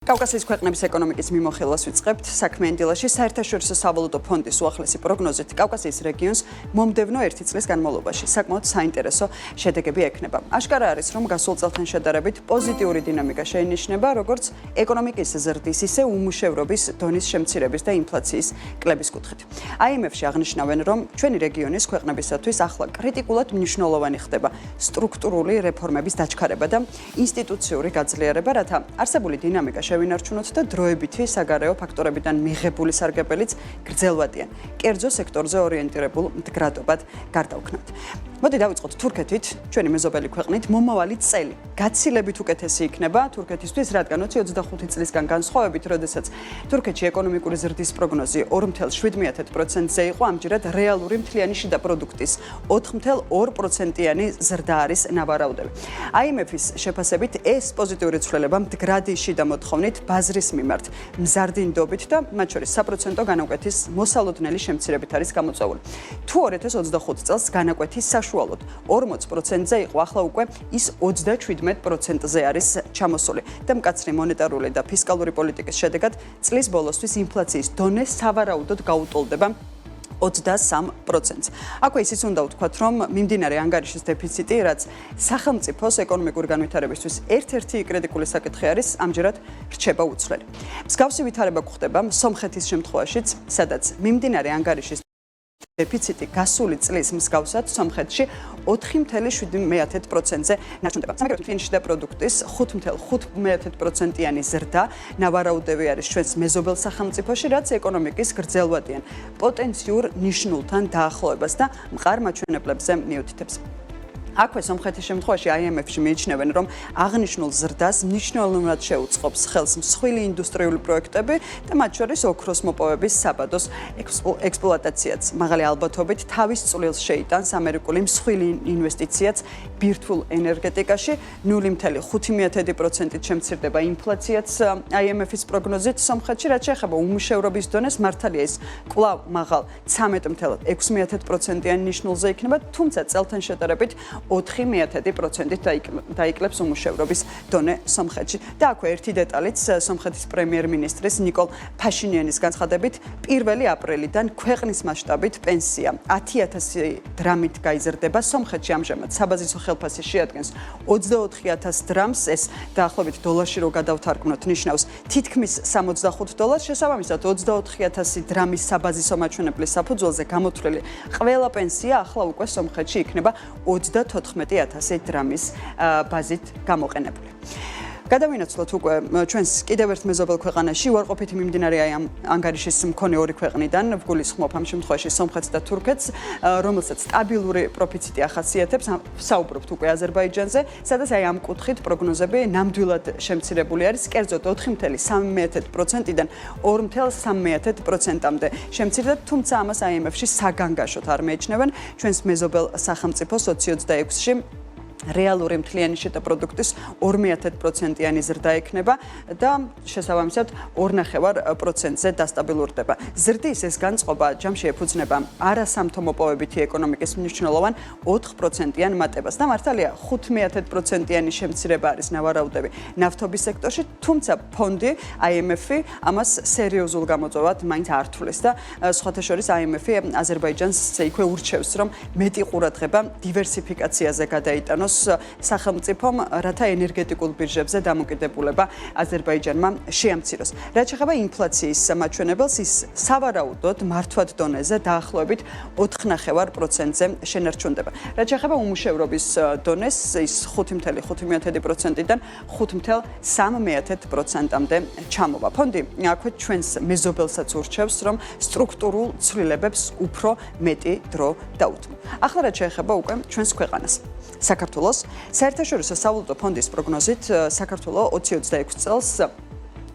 კავკასიის ქვეყნების ეკონომიკის მიმოხილვას ვიწყებთ. საქმე ენდილაში საერთაშორისო სავალუტო ფონდის უახლესი პროგნოზით კავკასიის რეგიონს მომდევნო 1 წლის განმავლობაში საკმაოდ საინტერესო შედეგები ექნება. აშკარა არის, რომ გასულ წელთან შედარებით პოზიტიური დინამიკა შეინიშნება, როგორც ეკონომიკის ზრდის, ისე უმუშევრობის დონის შემცირების და ინფლაციის კლების კუთხით. IMF-ში აღნიშნავენ, რომ ჩვენი რეგიონის ქვეყნებისათვის ახლა კრიტიკულად მნიშვნელოვანი ხდება სტრუქტურული რეფორმების დაჩქარება და ინსტიტუციური გაძლიერება, რათა არსებული დინამიკა შევინარჩუნოთ და დროებითი საგარეო ფაქტორებიდან მიღებული სარგებელიც გრძელვადიან. კერძო სექტორზე ორიენტირებულ მდგრადობად გარდავქმნათ. მოდი დავიწყოთ თურქეთით, ჩვენი მეზობელი ქვეყნით, მომავალი წელი გაცილებით უკეთესი იქნება თურქეთისთვის, რადგან 25 წლისგან განსხვავებით, როდესაც თურქეთში ეკონომიკური ზრდის პროგნოზი 2.7%-ზე იყო, ამჯერად რეალური მთლიანი შიდა პროდუქტის 4.2%-იანი ზრდა არის ნავარაუდები. IMF-ის შეფასებით ეს პოზიტიური ცვლილება მდგრადი შიდა მოთხოვნით ბაზრის მიმართ მზარდი ნდობით და მათ შორის საპროცენტო განაკვეთის მოსალოდნელი შემცირებით არის გამოწვეული. თუ 2025 წელს განაკვეთის საშუალოდ 40%-ზე იყო, ახლა უკვე ის 37%-ზე არის ჩამოსული და მკაცრი მონეტარული და ფისკალური პოლიტიკის შედეგად წლის ბოლოსთვის ინფლაციის დონე სავარაუდოდ გაუტოლდება 23%-ს. აქვე ისიც უნდა ვთქვათ, რომ მიმდინარე ანგარიშის დეფიციტი, რაც სახელმწიფოს ეკონომიკური განვითარებისთვის ერთ-ერთი კრიტიკული საკითხი არის, ამჯერად რჩება უცვლელი. მსგავსი ვითარება გვხდება სომხეთის შემთხვევაშიც, სადაც მიმდინარე ანგარიშის დეფიციტი გასული წლის მსგავსად სომხეთში 4.7%-ზე ნარჩუნდება. სამაგიეროდ მთლიანი შიდა პროდუქტის 5.5%-იანი ზრდა ნავარაუდები არის ჩვენს მეზობელ სახელმწიფოში, რაც ეკონომიკის გრძელვადიან პოტენციურ ნიშნულთან დაახლოებას და მყარ მაჩვენებლებზე მიუთითებს. აქვე სომხეთის შემთხვევაში IMF-ში მიიჩნევენ, რომ აღნიშნულ ზრდას მნიშვნელოვნად შეუწყობს ხელს მსხვილი ინდუსტრიული პროექტები და მათ შორის ოქროს მოპოვების საბადოს ექსპლუატაციაც. მაღალი ალბათობით თავის წვლილს შეიტანს ამერიკული მსხვილი ინვესტიციაც ბირთვულ ენერგეტიკაში, 0.5%-ით შემცირდება ინფლაციაც IMF-ის პროგნოზით სომხეთში, რაც შეეხება უმუშევრობის დონეს, მართალია ის კვლავ მაღალ 13.6%-იანი ნიშნულზე იქნება, თუმცა წელთან შედარებით 4.1%-ით დაიკლებს უმუშევრობის დონე სომხეთში. და აქვე ერთი დეტალიც სომხეთის პრემიერ-მინისტრის ნიკოლ ფაშინიანის განცხადებით, 1 აპრილიდან ქვეყნის მასშტაბით პენსია 10.000 დრამით გაიზრდება. სომხეთში ამჟამად საბაზისო ხელფასი შეადგენს 24.000 დრამს, ეს დაახლოებით დოლარში რო გადავთარგმნოთ, ნიშნავს თითქმის $65. შესაბამისად 24.000 დრამის საბაზისო მაჩვენებლის საფუძველზე გამოთვლილი ყველა პენსია ახლა უკვე სომხეთში იქნება 14.000 დრამის ბაზით გამოყენებული. გადავინაცვლოთ უკვე ჩვენს კიდევ ერთ მეზობელ ქვეყანაში უარყოფითი მიმდინარე ამ ანგარიშის მქონე ორი ქვეყნიდან ვგულისხმობ ამ შემთხვევაში სომხეთს და თურქეთს, რომელსაც სტაბილური პროფიციტი ახასიათებს. საუბრობთ უკვე აზერბაიჯანზე, სადაც ამ კუთხით პროგნოზები ნამდვილად შემცირებული არის, კერძოდ 4.3%-დან 2.3%-მდე შემცირდა, თუმცა ამას IMF-ში საგანგაშოდ არ მეიჩნევენ. ჩვენს მეზობელ სახელმწიფო 2026-ში რეალური მთლიანი შიდა პროდუქტის 2.1%-იანი ზრდა ექნება და შესაბამისად 2.5%-ზე დასტაბილურდება. ზრდის ეს განწყობა ჯამში ეფუძნება არასამთო მოპოვებითი ეკონომიკის მნიშვნელოვან 4%-იან მატებას და მართალია 5.1%-იანი შემცირება არის ნავარაუდები ნავთობის სექტორში, თუმცა ფონდი IMF-ი ამას სერიოზულ გამოწვევად მაინც არ თვლის და სხვათა შორის IMF-ი აზერბაიჯანს იქვე ურჩევს, რომ მეტი ყურადღება დივერსიფიკაციაზე გადაიტანოს სახელმწიფომ, რათა ენერგეტიკულ ბირჟებზე დამოკიდებულება აზერბაიჯანმა შეამციროს. რაც შეეხება ინფლაციის მაჩვენებელს, ის სავარაუდოდ მართვად დონეზე დაახლოებით 4.5%-ზე შენარჩუნდება. რაც შეეხება უმუშევრობის დონეს, ის 5.5%-დან 5.3%-მდე ჩამოვა. ფონდი აქვე ჩვენს მეზობელსაც ურჩევს, რომ სტრუქტურულ ცვლილებებს უფრო მეტი დრო დაუთმო. ახლა რაც შეეხება უკვე ჩვენს ქვეყანას. საქართველოს საერთაშორისო სავალუტო ფონდის პროგნოზით საქართველო 2026 წელს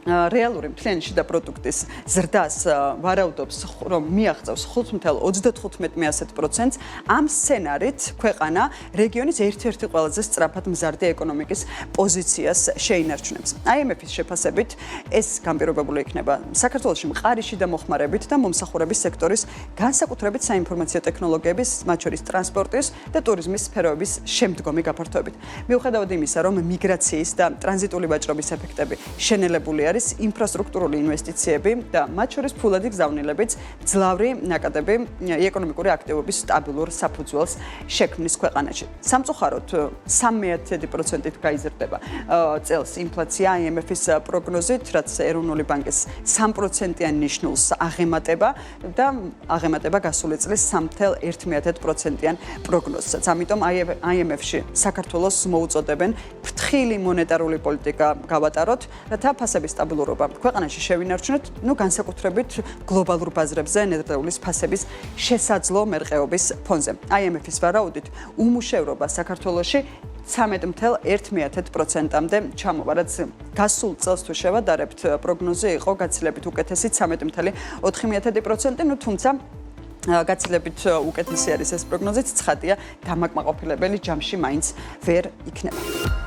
რეალური მთლიანი შიდა პროდუქტის ზრდას ვარაუდობს, რომ მიაღწევს 5.35%-ს. ამ სცენარით ქვეყანა რეგიონის ერთ-ერთი ყველაზე სწრაფად მზარდი ეკონომიკის პოზიციას შეინარჩუნებს. IMF-ის შეფასებით ეს განპირობებული იქნება საქართველოში მყარი შიდა მოხმარებით და მომსახურების სექტორის, განსაკუთრებით საინფორმაციო ტექნოლოგიების, მათ შორის ტრანსპორტის და ტურიზმის სფეროების შემდგომი გაფართოებით. მიუხედავად იმისა, რომ მიგრაციის და ტრანზიტული ვაჭრობის ეფექტები შენელებული არის ინფრასტრუქტურული ინვესტიციები და მათ შორის ფულადი გზავნილებიც, მძლავრი ნაკადები ეკონომიკური აქტივობის სტაბილურ საფუძველს შექმნის ქვეყანაში. სამწუხაროდ 0.3%-ით გაიზრდება წელს ინფლაცია IMF-ის პროგნოზით, რაც ეროვნული ბანკის 3%-იან ნიშნულს აღემატება და აღემატება გასული წლის 3.1%-იან პროგნოზსაც. ამიტომ IMF-ში საქართველოს მოუწოდებენ ფრთხილი მონეტარული პოლიტიკა გავატაროთ, რათა ფასების სტაბილურობა ქვეყანაში შევინარჩუნოთ, განსაკუთრებით გლობალურ ბაზრებზე ენერგეტიკის ფასების შესაძლო მერყეობის ფონზე. IMF-ის ვარაუდით, უმუშევრობა საქართველოში 13.1%-მდე ჩამოვა, რაც გასულ წელს თუ შევადარებთ, პროგნოზი იყო გაცილებით უკეთესი 13.4%, თუმცა გაცილებით უკეთესი არის ეს პროგნოზიც, ცხადია, დამაკმაყოფილებელი ჯამში მაინც ვერ იქნება.